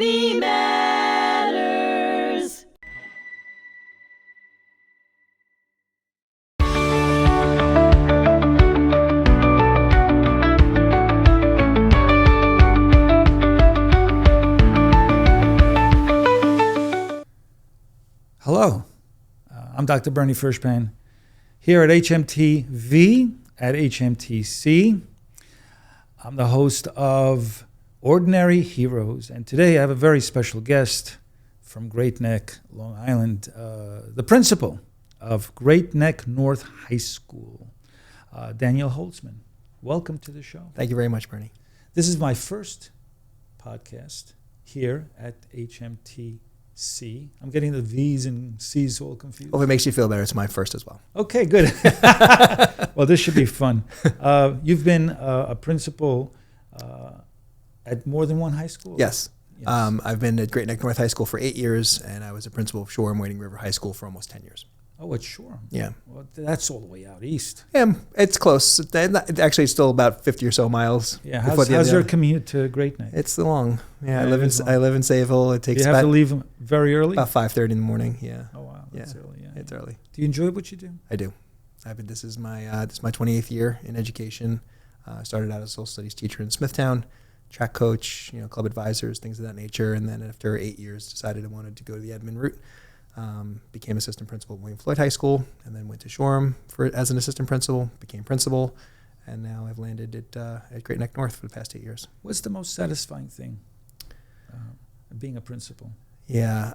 Dignity Matters. Hello, I'm Dr. Bernie Furshpan here at HMTV at HMTC. I'm the host of Ordinary Heroes, and today I have a very special guest from Great Neck, Long Island, the principal of Great Neck North High School, Daniel Holtzman. Welcome to the show. Thank you very much, Bernie. This is my first podcast here at HMTC. I'm getting the V's and C's all confused. Well, if it makes you feel better, it's my first as well. Okay, good. Well, this should be fun. You've been a principal at more than one high school? Yes. I've been at Great Neck North High School for 8 years, and I was a principal of Shoreham Wading River High School for almost 10 years. Oh, at Shoreham. Yeah. Well, that's all the way out east. Yeah, it's close. Actually, it's still about 50 or so miles. Yeah. How's your commute to Great Neck? It's long. Yeah, Yeah, I live in Sayville. It takes you have to leave very early? about 5:30 in the morning. Yeah. Oh, wow. That's early. Yeah. It's early. Do you enjoy what you do? I do. This is my 28th year in education. I started out as a social studies teacher in Smithtown, track coach, club advisors, things of that nature. And then after 8 years, decided I wanted to go to the admin route. Became assistant principal at William Floyd High School, and then went to Shoreham as an assistant principal, became principal, and now I've landed at Great Neck North for the past 8 years. What's the most satisfying thing being a principal? Yeah.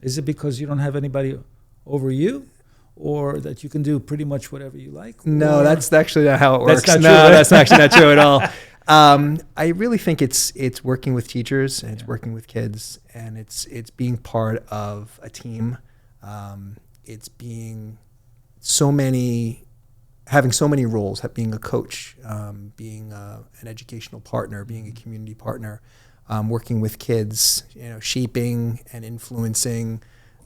Is it because you don't have anybody over you, or that you can do pretty much whatever you like? No, that's actually not how it works. That's not no, true. That's actually not true at all. I really think it's working with teachers, and it's working with kids, and it's being part of a team. It's being having so many roles, being a coach, being an educational partner, being a community partner, working with kids, shaping and influencing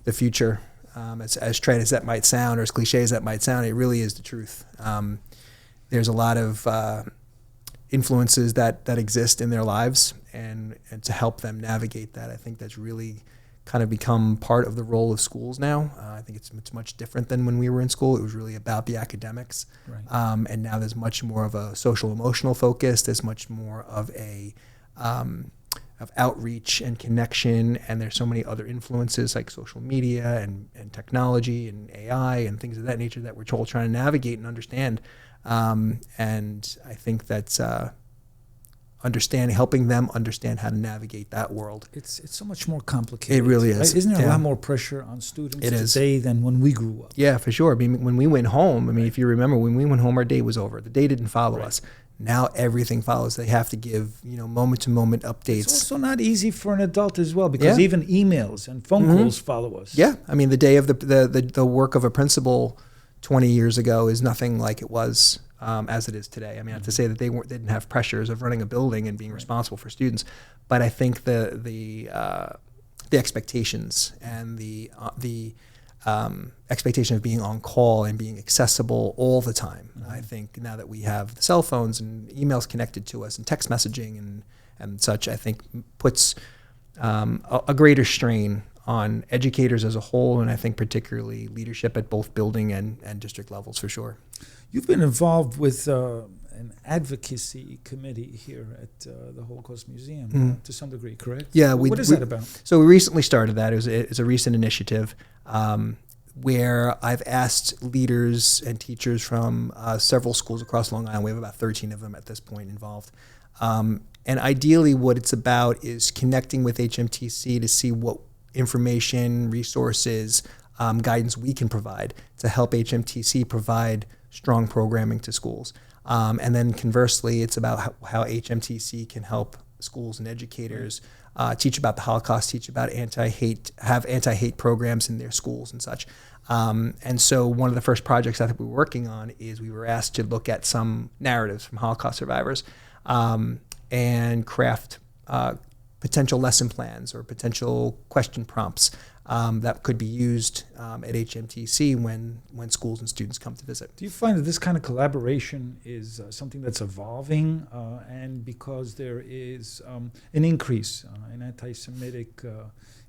the future. As trite as that might sound, or as cliche as that might sound, it really is the truth. There's a lot of influences that exist in their lives, and to help them navigate that, I think that's really kind of become part of the role of schools now. I think it's much different than when we were in school. It was really about the academics, right. And now there's much more of a social emotional focus. There's much more of a of outreach and connection, and there's so many other influences like social media and technology and AI and things of that nature that we're all trying to navigate and understand. And I think that's helping them understand how to navigate that world. It's so much more complicated. It really is. Right? Isn't there a lot more pressure on students is. today than when we grew up? Yeah, for sure. I mean, when we went home, if you remember, when we went home, our day was over. The day didn't follow us. Now everything follows. They have to give, moment-to-moment updates. It's also not easy for an adult as well, because even emails and phone calls follow us. Yeah, the day of the work of a principal 20 years ago is nothing like it was as it is today. Not to say that they didn't have pressures of running a building and being responsible for students, but I think the expectations and the expectation of being on call and being accessible all the time. I think now that we have the cell phones and emails connected to us and text messaging and such, I think puts a greater strain on educators as a whole, and I think particularly leadership at both building and district levels for sure. You've been involved with an advocacy committee here at the Holocaust Museum to some degree, correct? Yeah. What is that about? So we recently started that. It's a recent initiative where I've asked leaders and teachers from several schools across Long Island. We have about 13 of them at this point involved. And ideally what it's about is connecting with HMTC to see what information, resources, guidance we can provide to help HMTC provide strong programming to schools. And then conversely, it's about how HMTC can help schools and educators teach about the Holocaust, teach about have anti-hate programs in their schools and such. And so one of the first projects that we were working on is we were asked to look at some narratives from Holocaust survivors and craft potential lesson plans or potential question prompts that could be used at HMTC when schools and students come to visit. Do you find that this kind of collaboration is something that's evolving, and because there is an increase in anti-Semitic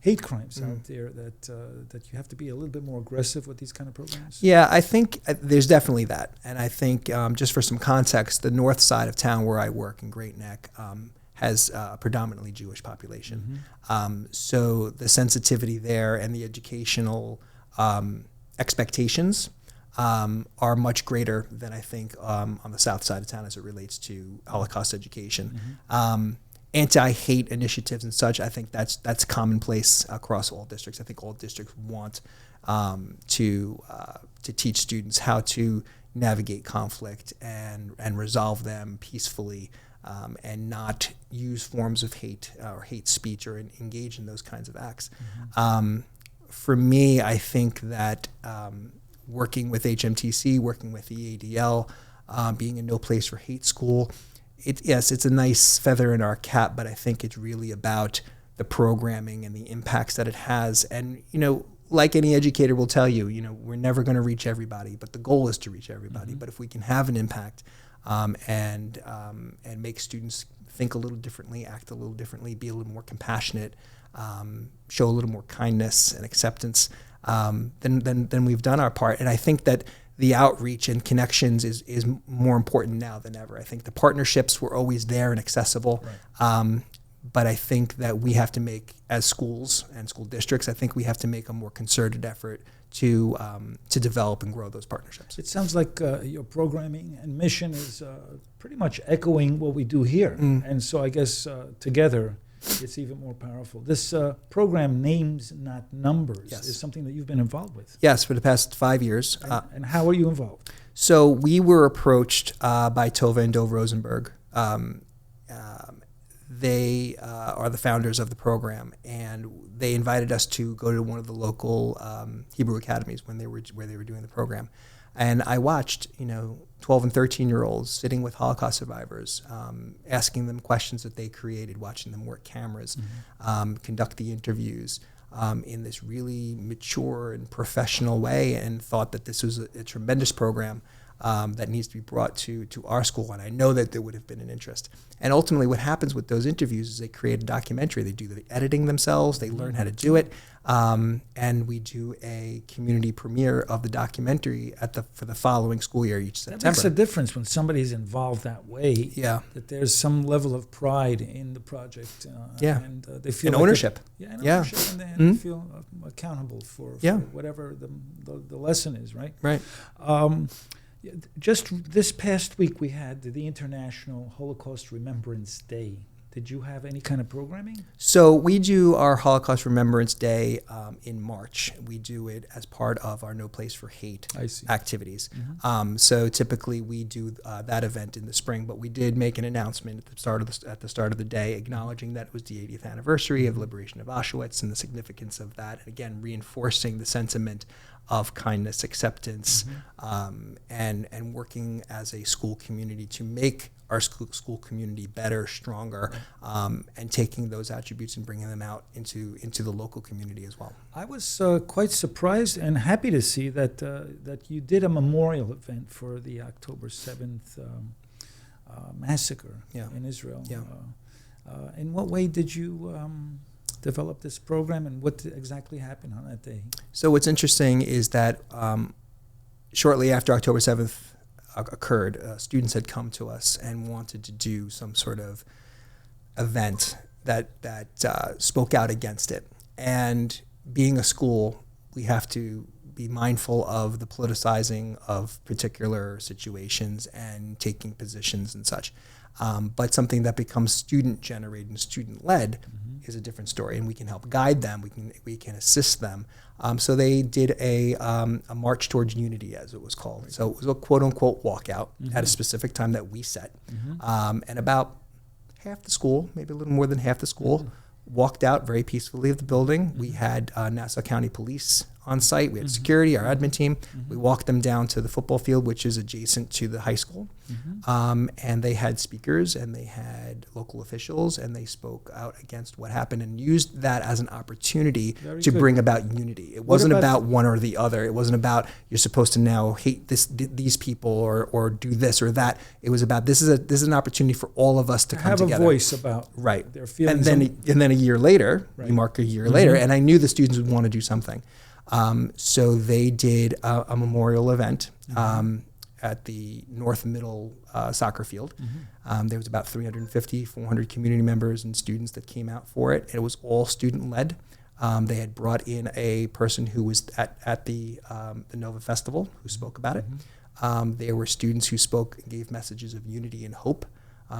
hate crimes out there, that you have to be a little bit more aggressive with these kind of programs? Yeah, I think there's definitely that. And I think just for some context, the north side of town where I work in Great Neck has a predominantly Jewish population. So the sensitivity there and the educational expectations are much greater than I think on the south side of town as it relates to Holocaust education. Anti-hate initiatives and such, I think that's commonplace across all districts. I think all districts want to teach students how to navigate conflict and resolve them peacefully, and not use forms of hate or hate speech or engage in those kinds of acts. For me, I think that working with HMTC, working with the ADL, being a No Place for Hate school, yes, it's a nice feather in our cap, but I think it's really about the programming and the impacts that it has. And, like any educator will tell you, we're never going to reach everybody, but the goal is to reach everybody. But if we can have an impact and make students think a little differently, act a little differently, be a little more compassionate, show a little more kindness and acceptance, then we've done our part. And I think that the outreach and connections is more important now than ever. I think the partnerships were always there and accessible. Right. But I think that we have to make, as schools and school districts, I think we have to make a more concerted effort to develop and grow those partnerships. It sounds like your programming and mission is pretty much echoing what we do here. And so I guess together it's even more powerful. This program, Names Not Numbers, is something that you've been involved with. Yes, for the past 5 years. And how are you involved? So we were approached by Tova and Dov Rosenberg. They are the founders of the program, and they invited us to go to one of the local Hebrew academies where they were doing the program. And I watched, 12 and 13-year-olds sitting with Holocaust survivors, asking them questions that they created, watching them work cameras, conduct the interviews in this really mature and professional way, and thought that this was a tremendous program that needs to be brought to our school. And I know that there would have been an interest. And ultimately what happens with those interviews is they create a documentary. They do the editing themselves. They learn how to do it. And we do a community premiere of the documentary for the following school year each September. That makes a difference when somebody's involved that way. Yeah. That there's some level of pride in the project. And they feel and ownership. Ownership, and they feel accountable for whatever the lesson is, right? Right. Just this past week, we had the International Holocaust Remembrance Day. Did you have any kind of programming? So we do our Holocaust Remembrance Day in March. We do it as part of our No Place for Hate activities. So typically we do that event in the spring, but we did make an announcement at the start of the day acknowledging that it was the 80th anniversary of the liberation of Auschwitz and the significance of that, and again reinforcing the sentiment of kindness, acceptance, and working as a school community to make our school community better, stronger, and taking those attributes and bringing them out into the local community as well. I was quite surprised and happy to see that you did a memorial event for the October 7th massacre in Israel. Yeah. In what way did you develop this program, and what exactly happened on that day? So what's interesting is that shortly after October 7th occurred, students had come to us and wanted to do some sort of event that spoke out against it. And being a school, we have to be mindful of the politicizing of particular situations and taking positions and such. But something that becomes student-generated and student-led is a different story, and we can help guide them. We can assist them. So they did a march towards unity, as it was called. So it was a quote-unquote walkout at a specific time that we set, and about half the school, maybe a little more than half the school, walked out very peacefully of the building. We had Nassau County Police on site. We had security, our admin team. We walked them down to the football field, which is adjacent to the high school. And they had speakers and they had local officials, and they spoke out against what happened and used that as an opportunity to bring about unity. It wasn't about one or the other. It wasn't about you're supposed to now hate these people or do this or that. It was about this is an opportunity for all of us to come together. Have a voice about their feelings. And then a year later, you mark a year later, and I knew the students would want to do something. So they did a memorial event at the North Middle soccer field. There was about 350, 400 community members and students that came out for it. It was all student-led. They had brought in a person who was at the Nova Festival who spoke about it. There were students who spoke and gave messages of unity and hope.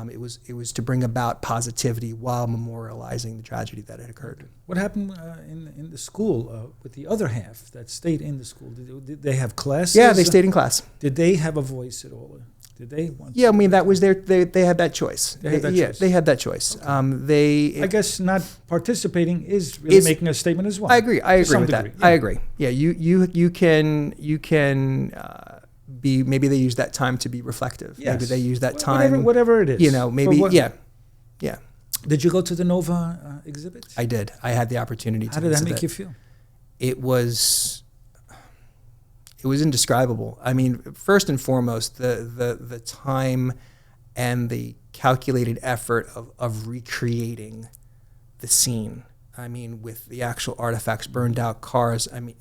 It was to bring about positivity while memorializing the tragedy that had occurred. What happened in the school with the other half that stayed in the school? Did they have classes? Yeah, they stayed in class. Did they have a voice at all? Did they want I mean, that was they had that choice. They had that choice. Okay. I guess not participating is really making a statement as well. I agree with that. Yeah. I agree. Yeah, you can be, maybe they use that time to be reflective. Yes. Maybe they use that time. Whatever it is. Yeah. Did you go to the Nova exhibit? I did. I had the opportunity to. How did that make you feel? It was indescribable. I mean, first and foremost, the time and the calculated effort of recreating the scene. I mean, with the actual artifacts, burned out cars. I mean,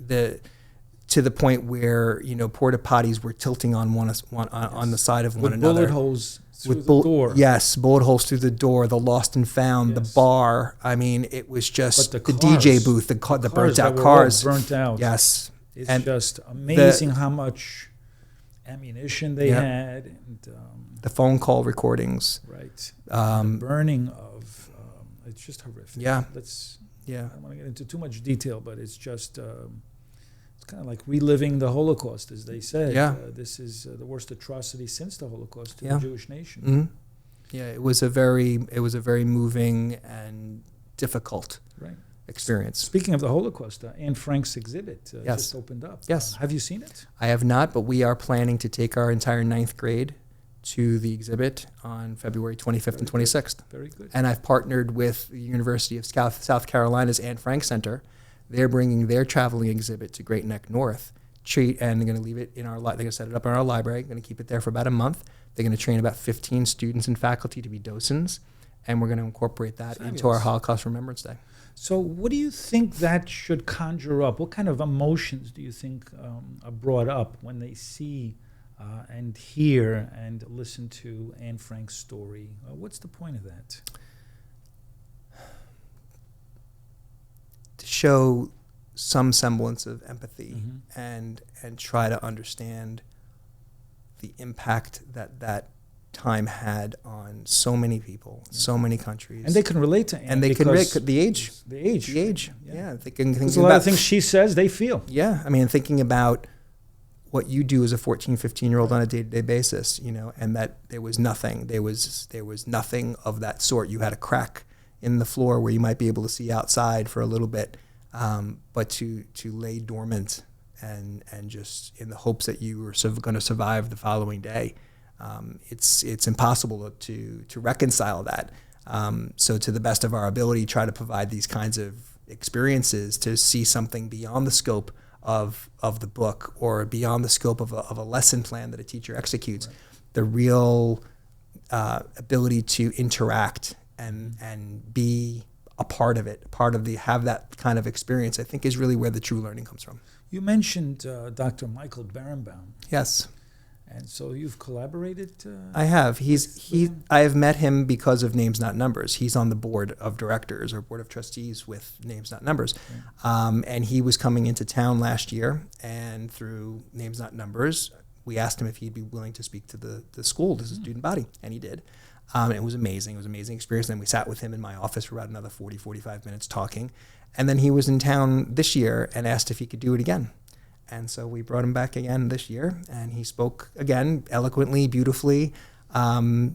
to the point where porta potties were tilting on on the side of one another. Bullet holes through the door. Yes, bullet holes through the door. The lost and found, the bar. I mean, it was just the DJ booth, the burnt out cars. Burnt out. Yes, it's just amazing how much ammunition they had, and the phone call recordings. Right. The burning of it's just horrific. Yeah. I don't want to get into too much detail, but it's just. Kind of like reliving the Holocaust, as they said. This is the worst atrocity since the Holocaust to the Jewish nation. Yeah, it was a very moving and difficult experience. Speaking of the Holocaust, Anne Frank's exhibit just opened up. Yes. Have you seen it? I have not, but we are planning to take our entire 9th grade to the exhibit on February 25th and 26th. Very good. And I've partnered with the University of South Carolina's Anne Frank Center. They're bringing their traveling exhibit to Great Neck North, and they're going to leave it in our. They're going to set it up in our library. Going to keep it there for about a month. They're going to train about 15 students and faculty to be docents, and we're going to incorporate that into our Holocaust Remembrance Day. So, what do you think that should conjure up? What kind of emotions do you think are brought up when they see and hear and listen to Anne Frank's story? What's the point of that? To show some semblance of empathy and try to understand the impact that time had on so many people, so many countries, and they can relate to Anne. And they can relate the age. Yeah, There's a lot of things she says they feel. Yeah, I mean, thinking about what you do as a 14, 15-year-old on a day-to-day basis, and that there was nothing. There was nothing of that sort. You had a crack in the floor where you might be able to see outside for a little bit, but to lay dormant and just in the hopes that you were going to survive the following day, it's impossible to reconcile that. So to the best of our ability, try to provide these kinds of experiences to see something beyond the scope of the book or beyond the scope of a lesson plan that a teacher executes. Right. The real ability to interact and be a part of it, have that kind of experience, I think is really where the true learning comes from. You mentioned Dr. Michael Berenbaum. Yes. And so you've collaborated? I have. I have met him because of Names Not Numbers. He's on the board of directors or board of trustees with Names Not Numbers. Okay. And he was coming into town last year, and through Names Not Numbers, we asked him if he'd be willing to speak to the school, to the student body, and he did. It was amazing. It was an amazing experience. And then we sat with him in my office for about another 40, 45 minutes talking. And then he was in town this year and asked if he could do it again. And so we brought him back again this year, and he spoke again eloquently, beautifully,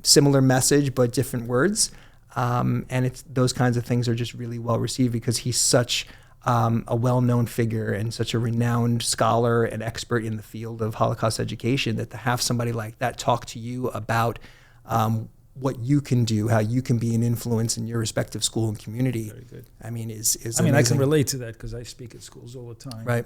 similar message but different words. And those kinds of things are just really well received because he's such a well-known figure and such a renowned scholar and expert in the field of Holocaust education, that to have somebody like that talk to you about what you can do, how you can be an influence in your respective school and community. Very good. I mean, is I can relate to that because I speak at schools all the time. Right.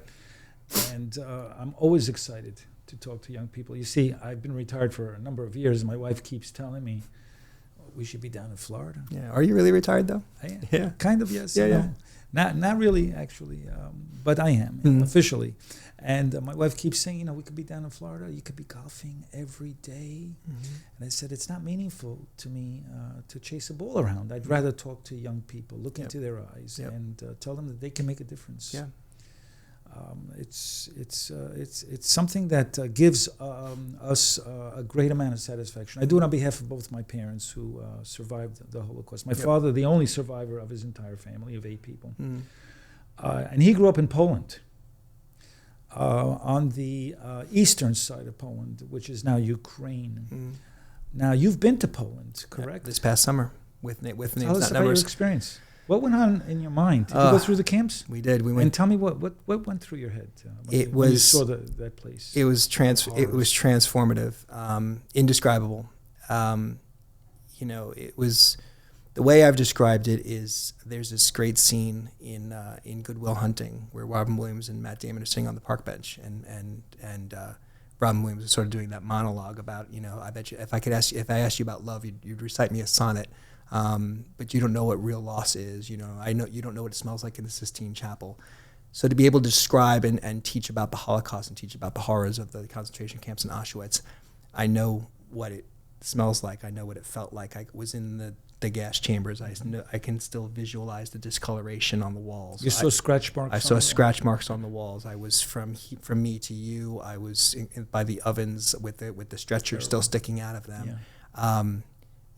And I'm always excited to talk to young people. You see, I've been retired for a number of years. My wife keeps telling me we should be down in Florida. Yeah. Are you really retired though? I am. Yeah. Kind of, yes. Yeah, No. yeah. Not really, actually, but I am officially. And my wife keeps saying, we could be down in Florida. You could be golfing every day. And I said, it's not meaningful to me to chase a ball around. I'd rather talk to young people, look into their eyes, and tell them that they can make a difference. Yeah. It's something that gives us a great amount of satisfaction. I do it on behalf of both my parents who survived the Holocaust. My father, the only survivor of his entire family of 8 people. And he grew up in Poland, on the eastern side of Poland, which is now Ukraine. Now, you've been to Poland, correct? This past summer with names, Tell us not about your numbers. experience. What went on in your mind? Did you go through the camps? We did. We And went. tell me what went through your head when you was- saw that place. It was transformative, indescribable. It was, the way I've described it is, there's this great scene in Good Will Hunting where Robin Williams and Matt Damon are sitting on the park bench, and Robin Williams is sort of doing that monologue about, I bet you if I asked you about love, you'd recite me a sonnet. But you don't know what real loss is. I know you don't know what it smells like in the Sistine Chapel. So to be able to describe and teach about the Holocaust and teach about the horrors of the concentration camps in Auschwitz, I know what it smells like. I know what it felt like. I was in the gas chambers. I can still visualize the discoloration on the walls. You saw scratch marks? I saw scratch marks on the walls. I was from me to you. I was by the ovens with the stretcher still sticking out of them. Yeah.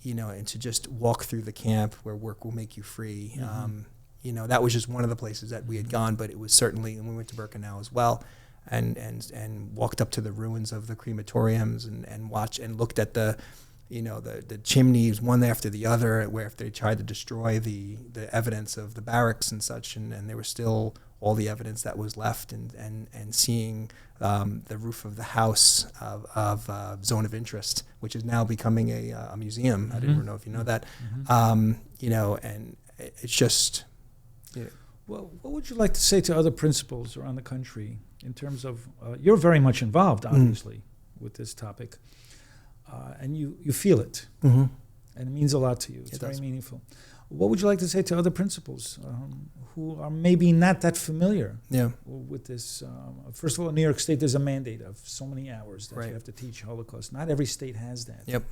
And to just walk through the camp where work will make you free. That was just one of the places that we had gone, but it was certainly, and we went to Birkenau as well, and walked up to the ruins of the crematoriums and watched and looked at the chimneys one after the other, where if they tried to destroy the evidence of the barracks and such, and there was still all the evidence that was left, and seeing the roof of the house of Zone of Interest, which is now becoming a museum. I didn't know if you know that. And it's just. Well, what would you like to say to other principals around the country in terms of you're very much involved, obviously, with this topic, and you feel it, and it means a lot to you. It's very meaningful. What would you like to say to other principals who are maybe not that familiar with this? First of all, in New York State, there's a mandate of so many hours that you have to teach Holocaust. Not every state has that. Yep.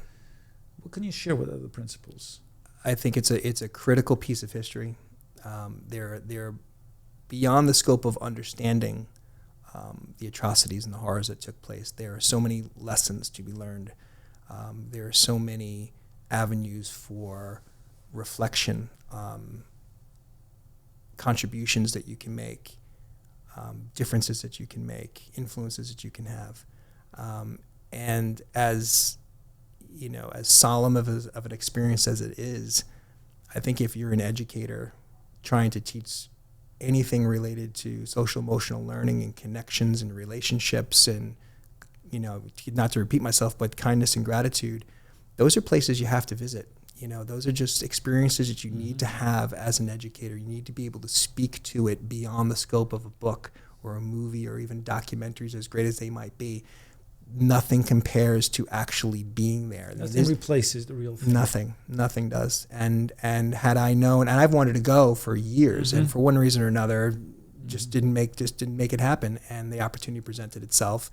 What can you share with other principals? I think it's a critical piece of history. They're beyond the scope of understanding the atrocities and the horrors that took place. There are so many lessons to be learned. There are so many avenues for reflection, contributions that you can make, differences that you can make, influences that you can have. And as solemn of an experience as it is, I think if you're an educator trying to teach anything related to social emotional learning and connections and relationships and, not to repeat myself, but kindness and gratitude, those are places you have to visit. Those are just experiences that you need to have as an educator. You need to be able to speak to it beyond the scope of a book or a movie or even documentaries, as great as they might be. Nothing compares to actually being there. Nothing replaces the real thing. Nothing does. And had I known, and I've wanted to go for years, and for one reason or another, just didn't make it happen. And the opportunity presented itself,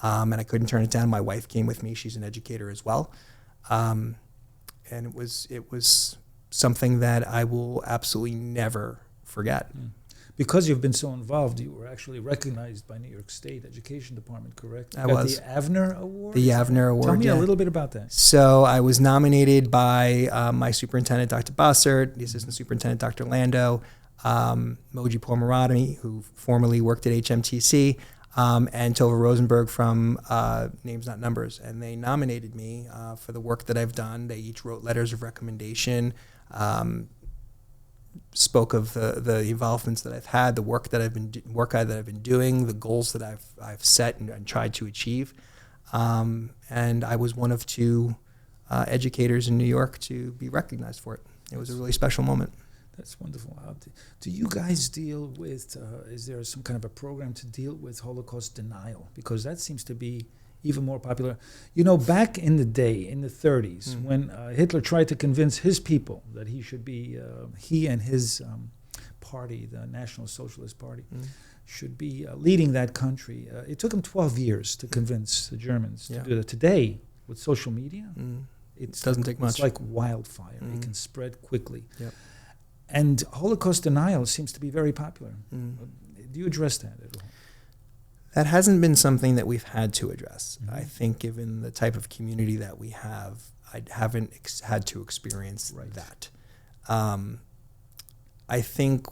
and I couldn't turn it down. My wife came with me; she's an educator as well, and it was something that I will absolutely never forget. Because you've been so involved, you were actually recognized by New York State Education Department, correct? I was. The Avner Award? The Avner Award, Tell me a little bit about that. So I was nominated by my superintendent, Dr. Bossert, the assistant superintendent, Dr. Lando, Moji Pormarati, who formerly worked at HMTC, and Tova Rosenberg from Names Not Numbers. And they nominated me for the work that I've done. They each wrote letters of recommendation. spoke of the involvements that I've had, the work that I've been doing, the goals that I've set and tried to achieve. And I was one of 2 educators in New York to be recognized for it. It was a really special moment. That's wonderful. Do you guys deal with, is there some kind of a program to deal with Holocaust denial? Because that seems to be even more popular. You know, back in the day, in the 30s, when Hitler tried to convince his people that he should be, he and his party, the National Socialist Party, should be leading that country. It took him 12 years to convince the Germans to do that. Today, with social media, it doesn't take much. It's like wildfire. It can spread quickly. Yep. And Holocaust denial seems to be very popular. Do you address that at all? That hasn't been something that we've had to address. I think given the type of community that we have, I haven't had to experience that. I think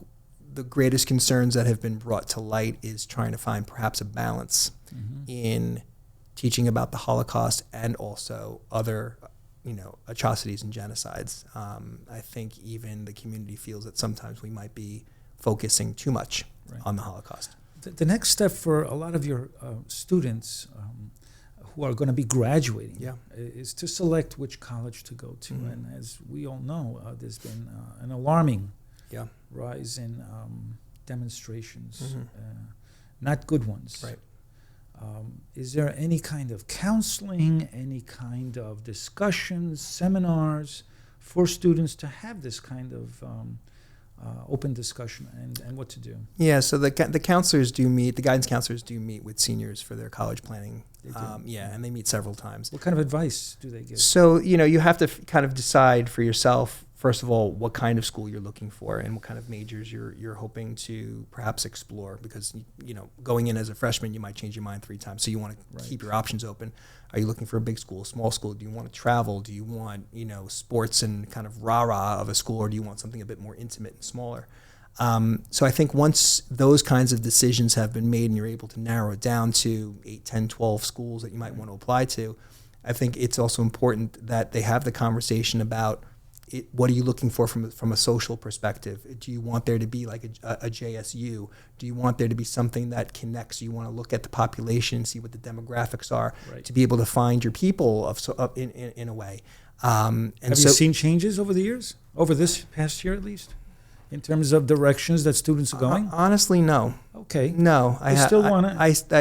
the greatest concerns that have been brought to light is trying to find perhaps a balance in teaching about the Holocaust and also other atrocities and genocides. I think even the community feels that sometimes we might be focusing too much on the Holocaust. The next step for a lot of your students who are going to be graduating is to select which college to go to. And as we all know, there's been an alarming rise in demonstrations, not good ones. Right. Is there any kind of counseling, any kind of discussions, seminars for students to have this kind of open discussion and what to do? Yeah, so the counselors do meet, the guidance counselors do meet with seniors for their college planning. And they meet several times. What kind of advice do they give? So, you have to kind of decide for yourself, first of all, what kind of school you're looking for and what kind of majors you're hoping to perhaps explore, because, going in as a freshman, you might change your mind 3 times. So you want to keep your options open. Are you looking for a big school, a small school? Do you want to travel? Do you want, sports and kind of rah-rah of a school, or do you want something a bit more intimate and smaller? So I think once those kinds of decisions have been made and you're able to narrow it down to 8, 10, 12 schools that you might want to apply to, I think it's also important that they have the conversation about what are you looking for from a social perspective? Do you want there to be like a JSU? Do you want there to be something that connects? You want to look at the population, see what the demographics are, to be able to find your people in a way. Have you seen changes over the years, over this past year at least, in terms of directions that students are going? Honestly, no. Okay. No. I still want it.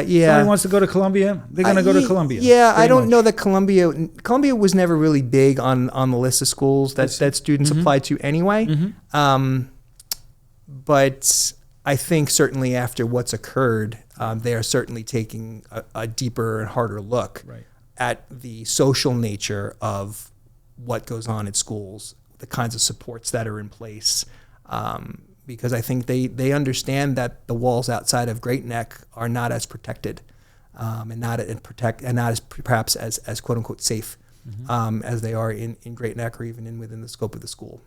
Yeah. Somebody wants to go to Columbia, they're going to go to Columbia. Yeah, I don't know that Columbia was never really big on the list of schools that students applied to anyway. But I think certainly after what's occurred, they are certainly taking a deeper and harder look at the social nature of what goes on at schools, the kinds of supports that are in place. Because I think they understand that the walls outside of Great Neck are not as protected, and not as perhaps as quote unquote safe as they are in Great Neck or even within the scope of the school.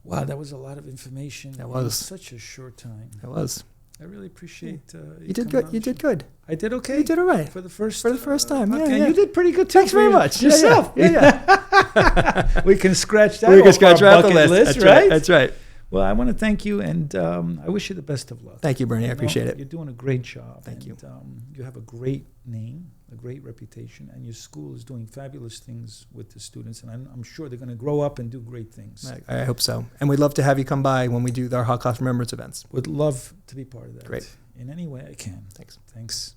Wow, that was a lot of information. That was such a short time. It was. I really appreciate you did good. You did good. I did okay. You did all right for the first time. Okay, yeah. You did pretty good too. Thanks very much. Yourself. Yeah. We can scratch that. We can scratch off the list. That's right. That's right. Well, I want to thank you, and I wish you the best of luck. Thank you, Bernie. I appreciate it. You're doing a great job. Thank you. You have a great name, a great reputation, and your school is doing fabulous things with the students, and I'm sure they're going to grow up and do great things. I hope so. And we'd love to have you come by when we do our Holocaust Remembrance events. Would love to be part of that. Great. In any way I can. Thanks. Thanks.